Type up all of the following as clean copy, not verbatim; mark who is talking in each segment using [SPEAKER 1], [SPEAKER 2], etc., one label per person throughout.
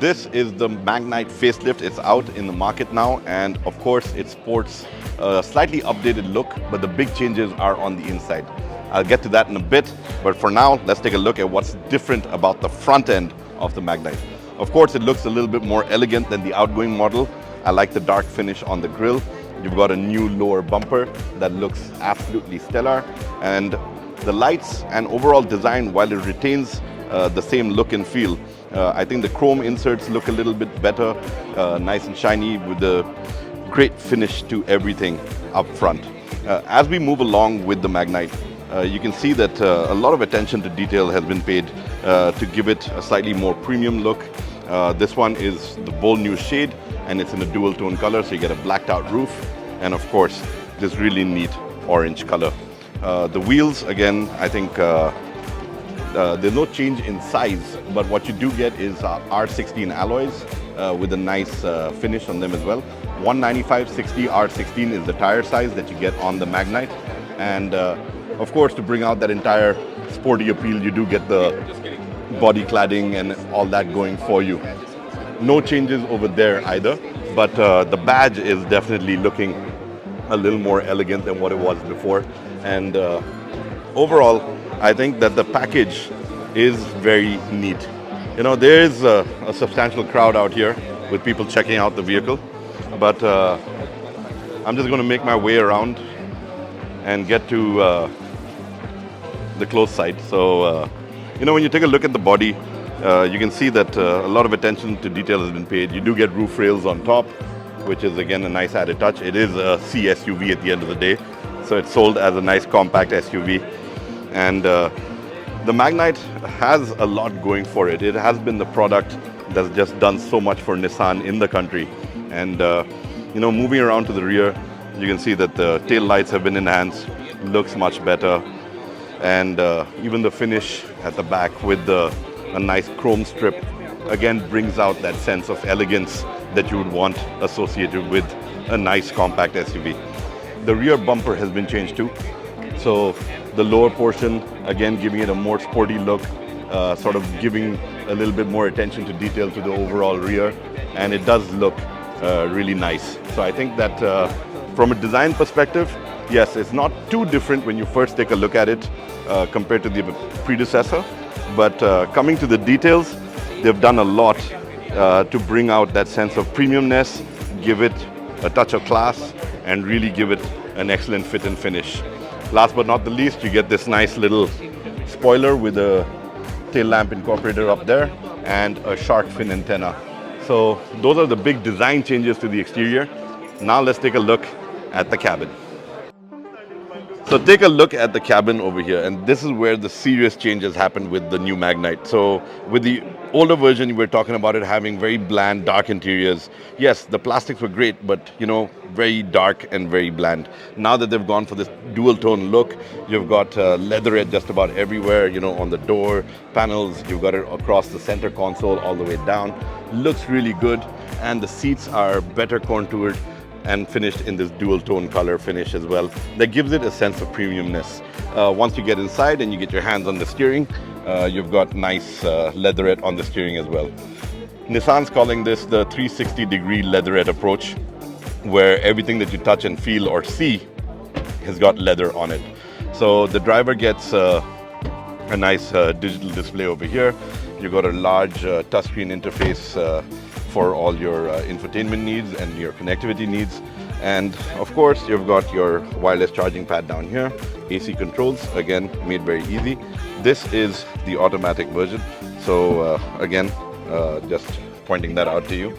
[SPEAKER 1] This is the Magnite facelift. It's out in the market now, and of course it sports a slightly updated look, but the big changes are on the inside. I'll get to that in a bit, but for now, let's take a look at what's different about the front end of the Magnite. Of course, it looks a little bit more elegant than the outgoing model. I like the dark finish on the grille. You've got a new lower bumper that looks absolutely stellar, and the lights and overall design, while it retains the same look and feel, I think the chrome inserts look a little bit better, nice and shiny with the great finish to everything up front. As we move along with the Magnite, you can see that a lot of attention to detail has been paid to give it a slightly more premium look. This one is the bold new shade, and it's in a dual tone color, so you get a blacked out roof, and of course this really neat orange color. The wheels, again, I think there's no change in size, but what you do get is R16 alloys with a nice finish on them as well. 195/60 R16 is the tire size that you get on the Magnite, and of course, to bring out that entire sporty appeal, you do get the body cladding and all that going for you. No changes over there either, but the badge is definitely looking a little more elegant than what it was before. And overall, I think that the package is very neat. You know, there is a substantial crowd out here with people checking out the vehicle, but I'm just going to make my way around and get to the close side. So, you know, when you take a look at the body, you can see that a lot of attention to detail has been paid. You do get roof rails on top, which is again a nice added touch. It is a C SUV at the end of the day, so it's sold as a nice compact SUV. And the Magnite has a lot going for it. It has been the product that's just done so much for Nissan in the country. And you know, moving around to the rear, you can see that the tail lights have been enhanced, looks much better. And even the finish at the back with a nice chrome strip again brings out that sense of elegance that you would want associated with a nice compact SUV. The rear bumper has been changed too. So the lower portion, again, giving it a more sporty look, sort of giving a little bit more attention to detail to the overall rear, and it does look really nice. So I think that from a design perspective, yes, it's not too different when you first take a look at it compared to the predecessor, but coming to the details, they've done a lot to bring out that sense of premiumness, give it a touch of class, and really give it an excellent fit and finish. Last but not the least, you get this nice little spoiler with a tail lamp incorporated up there and a shark fin antenna. So those are the big design changes to the exterior. Now let's take a look at the cabin. So take a look at the cabin over here, and this is where the serious changes happened with the new Magnite. So with the older version, we were talking about it having very bland, dark interiors. Yes, the plastics were great, but you know, very dark and very bland. Now that they've gone for this dual tone look, you've got leatherette just about everywhere, you know, on the door panels, you've got it across the center console all the way down. Looks really good, and the seats are better contoured and finished in this dual tone color finish as well. That gives it a sense of premiumness. Once you get inside and you get your hands on the steering, you've got nice leatherette on the steering as well. Nissan's calling this the 360-degree leatherette approach, where everything that you touch and feel or see has got leather on it. So the driver gets a nice digital display over here. You've got a large touchscreen interface for all your infotainment needs and your connectivity needs. And of course, you've got your wireless charging pad down here. AC controls, again, made very easy. This is the automatic version. So again, just pointing that out to you.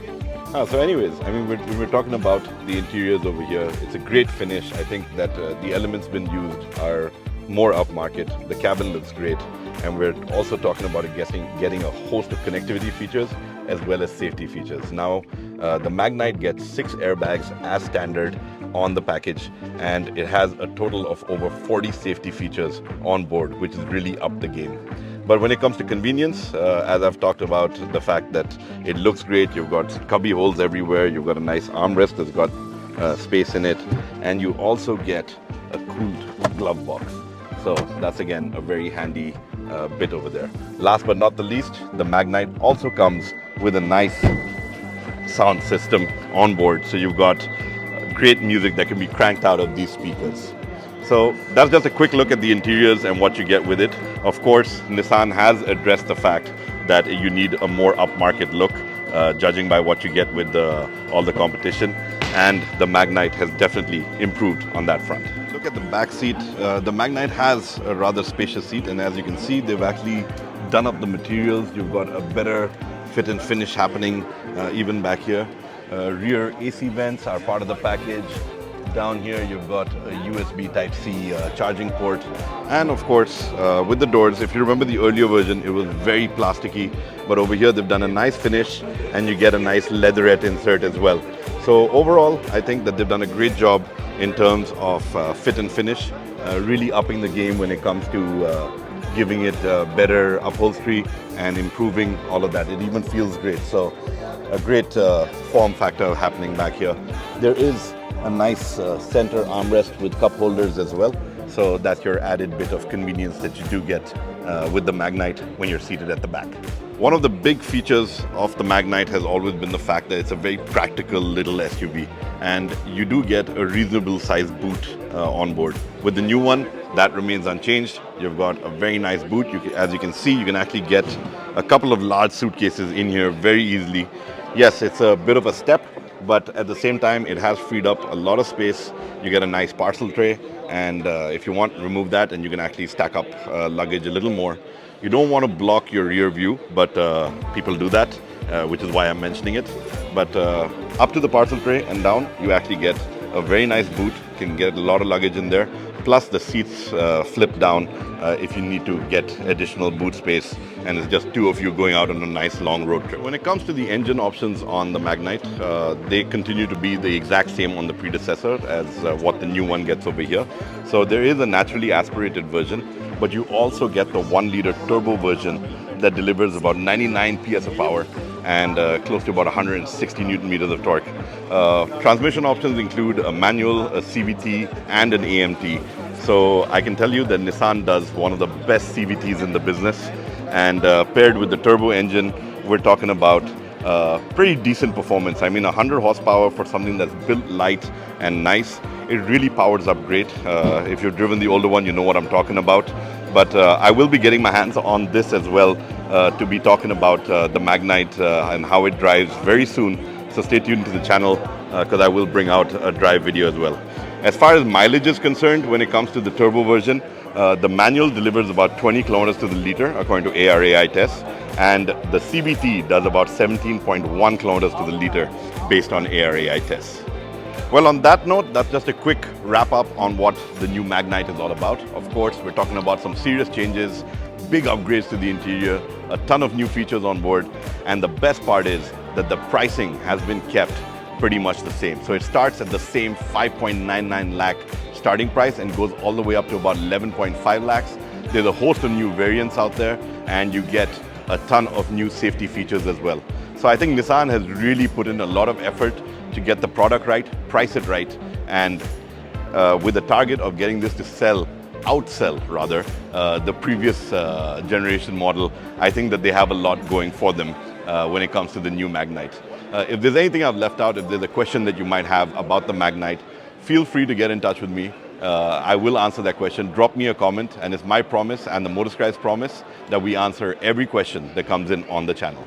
[SPEAKER 1] So anyways, I mean, we're talking about the interiors over here. It's a great finish. I think that the elements been used are more upmarket. The cabin looks great. And we're also talking about it getting a host of connectivity features as well as safety features. Now, the Magnite gets 6 airbags as standard on the package, and it has a total of over 40 safety features on board, which is really up the game. But when it comes to convenience, as I've talked about, the fact that it looks great, you've got cubby holes everywhere, you've got a nice armrest that's got space in it, and you also get a cooled glove box. So that's again a very handy bit over there. Last but not the least, the Magnite also comes with a nice sound system on board. So you've got great music that can be cranked out of these speakers. So that's just a quick look at the interiors and what you get with it. Of course, Nissan has addressed the fact that you need a more upmarket look, judging by what you get with all the competition. And the Magnite has definitely improved on that front. Look at the back seat. The Magnite has a rather spacious seat, and as you can see, they've actually done up the materials. You've got a better fit and finish happening even back here. Rear AC vents are part of the package. Down here you've got a USB Type-C charging port. And of course, with the doors, if you remember the earlier version, it was very plasticky. But over here they've done a nice finish and you get a nice leatherette insert as well. So overall, I think that they've done a great job in terms of fit and finish, really upping the game when it comes to giving it better upholstery and improving all of that. It even feels great. So a great form factor happening back here. There is a nice center armrest with cup holders as well. So that's your added bit of convenience that you do get with the Magnite when you're seated at the back. One of the big features of the Magnite has always been the fact that it's a very practical little SUV, and you do get a reasonable sized boot on board. With the new one, that remains unchanged. You've got a very nice boot. As you can see, you can actually get a couple of large suitcases in here very easily. Yes, it's a bit of a step, but at the same time, it has freed up a lot of space. You get a nice parcel tray, and if you want, remove that, and you can actually stack up luggage a little more. You don't want to block your rear view, but people do that, which is why I'm mentioning it. But up to the parcel tray and down, you actually get a very nice boot. You can get a lot of luggage in there. Plus the seats flip down if you need to get additional boot space, and it's just two of you going out on a nice long road trip. When it comes to the engine options on the Magnite, they continue to be the exact same on the predecessor as what the new one gets over here. So there is a naturally aspirated version, but you also get the 1-liter turbo version that delivers about 99 PS of power and close to about 160 Newton meters of torque. Transmission options include a manual, a CVT, and an AMT. So I can tell you that Nissan does one of the best CVTs in the business, and paired with the turbo engine, we're talking about pretty decent performance. I mean, 100 horsepower for something that's built light and nice. It really powers up great. If you've driven the older one, you know what I'm talking about. But I will be getting my hands on this as well to be talking about the Magnite and how it drives very soon. So stay tuned to the channel because I will bring out a drive video as well. As far as mileage is concerned, when it comes to the turbo version, the manual delivers about 20 kilometers to the liter according to ARAI tests, and the CVT does about 17.1 kilometers to the liter based on ARAI tests. Well, on that note, that's just a quick wrap up on what the new Magnite is all about. Of course, we're talking about some serious changes, big upgrades to the interior, a ton of new features on board, and the best part is that the pricing has been kept pretty much the same. So it starts at the same 5.99 lakh starting price and goes all the way up to about 11.5 lakhs. There's a host of new variants out there, and you get a ton of new safety features as well. So I think Nissan has really put in a lot of effort to get the product right, price it right, and with the target of getting this to outsell rather, the previous generation model. I think that they have a lot going for them when it comes to the new Magnite. If there's anything I've left out, if there's a question that you might have about the Magnite, feel free to get in touch with me. I will answer that question. Drop me a comment, and it's my promise and the MotorScribes promise that we answer every question that comes in on the channel.